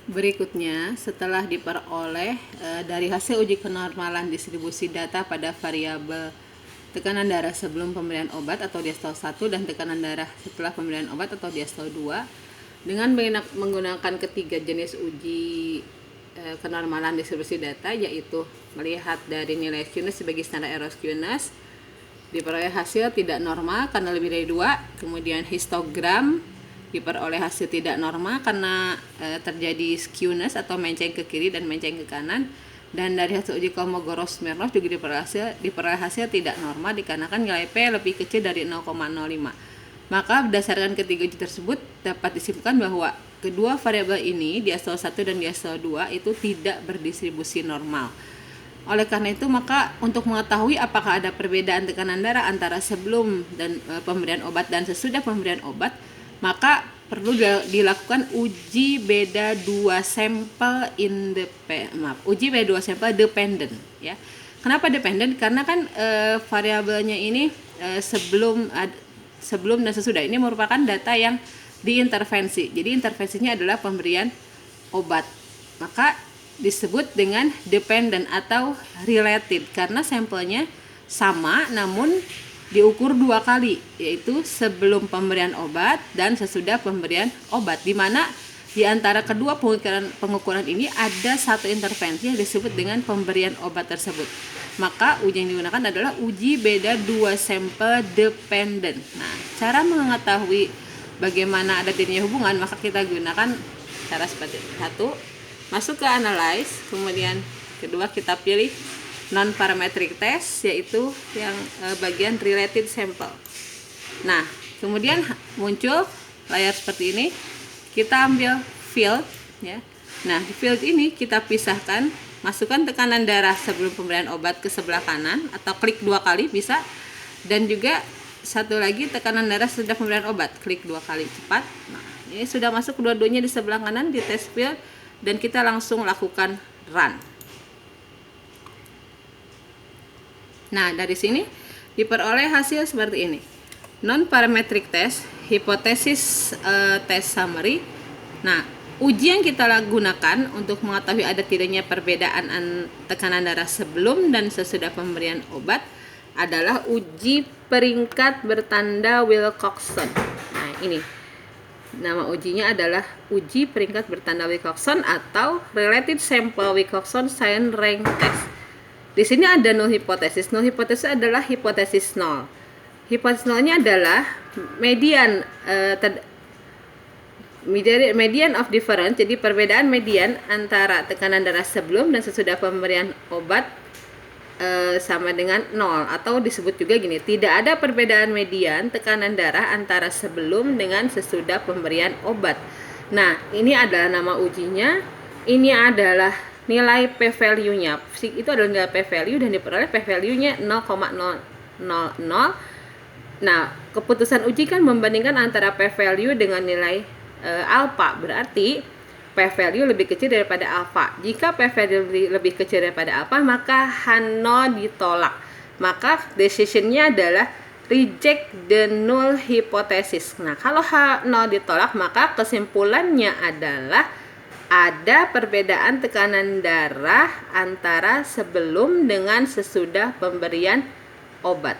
Berikutnya, setelah diperoleh dari hasil uji kenormalan distribusi data pada variabel tekanan darah sebelum pemberian obat atau diastol 1 dan tekanan darah setelah pemberian obat atau diastol 2, dengan menggunakan ketiga jenis uji kenormalan distribusi data, yaitu melihat dari nilai skewness sebagai standar error skewness, diperoleh hasil tidak normal karena lebih dari 2, kemudian histogram diperoleh hasil tidak normal karena terjadi skewness atau menceng ke kiri dan menceng ke kanan, dan dari hasil uji Kolmogorov-Smirnov juga diperoleh hasil tidak normal dikarenakan nilai P lebih kecil dari 0,05. Maka berdasarkan ketiga uji tersebut dapat disimpulkan bahwa kedua variabel ini, diastol 1 dan diastol 2, itu tidak berdistribusi normal. Oleh karena itu, maka untuk mengetahui apakah ada perbedaan tekanan darah antara sebelum dan pemberian obat dan sesudah pemberian obat, maka perlu dilakukan uji beda dua sampel dependent, ya. Kenapa dependent? Karena kan variabelnya ini sebelum dan sesudah ini merupakan data yang diintervensi. Jadi intervensinya adalah pemberian obat. Maka disebut dengan dependent atau related karena sampelnya sama namun diukur dua kali, yaitu sebelum pemberian obat dan sesudah pemberian obat, di mana di antara kedua pengukuran ini ada satu intervensi yang disebut dengan pemberian obat tersebut. Maka uji yang digunakan adalah uji beda dua sampel dependent. Nah, cara mengetahui bagaimana ada tidaknya hubungan, maka kita gunakan cara seperti ini. 1, masuk ke analyze, kemudian kedua kita pilih non-parametric test, yaitu yang bagian related sample. Nah, kemudian muncul layar seperti ini. Kita ambil field, ya. Nah, di field ini kita pisahkan, masukkan tekanan darah sebelum pemberian obat ke sebelah kanan atau klik 2 kali bisa, dan juga satu lagi tekanan darah sesudah pemberian obat, klik 2 kali cepat. Nah, ini sudah masuk kedua-duanya di sebelah kanan di test field, dan kita langsung lakukan run. Nah, dari sini diperoleh hasil seperti ini. Non-parametric test, hipotesis test summary. Nah, uji yang kita gunakan untuk mengetahui ada tidaknya perbedaan tekanan darah sebelum dan sesudah pemberian obat adalah uji peringkat bertanda Wilcoxon. Nah, ini nama ujinya adalah uji peringkat bertanda Wilcoxon atau Related Sample Wilcoxon Sign Rank Test. Di sini ada null hipotesis. Null hipotesis adalah hipotesis nol. Hipotesis nolnya adalah median median of difference. Jadi perbedaan median antara tekanan darah sebelum dan sesudah pemberian obat sama dengan 0, atau disebut juga gini, tidak ada perbedaan median tekanan darah antara sebelum dengan sesudah pemberian obat. Nah, ini adalah nama ujinya. Ini adalah nilai p-value-nya. Itu adalah nilai p-value dan diperoleh p-value-nya 0,000. Nah, keputusan uji kan membandingkan antara p-value dengan nilai alpha. Berarti p-value lebih kecil daripada alpha. Jika p-value lebih kecil daripada alpha, maka H0 ditolak. Maka decision-nya adalah reject the null hypothesis. Nah, kalau H0 ditolak, maka kesimpulannya adalah ada perbedaan tekanan darah antara sebelum dengan sesudah pemberian obat.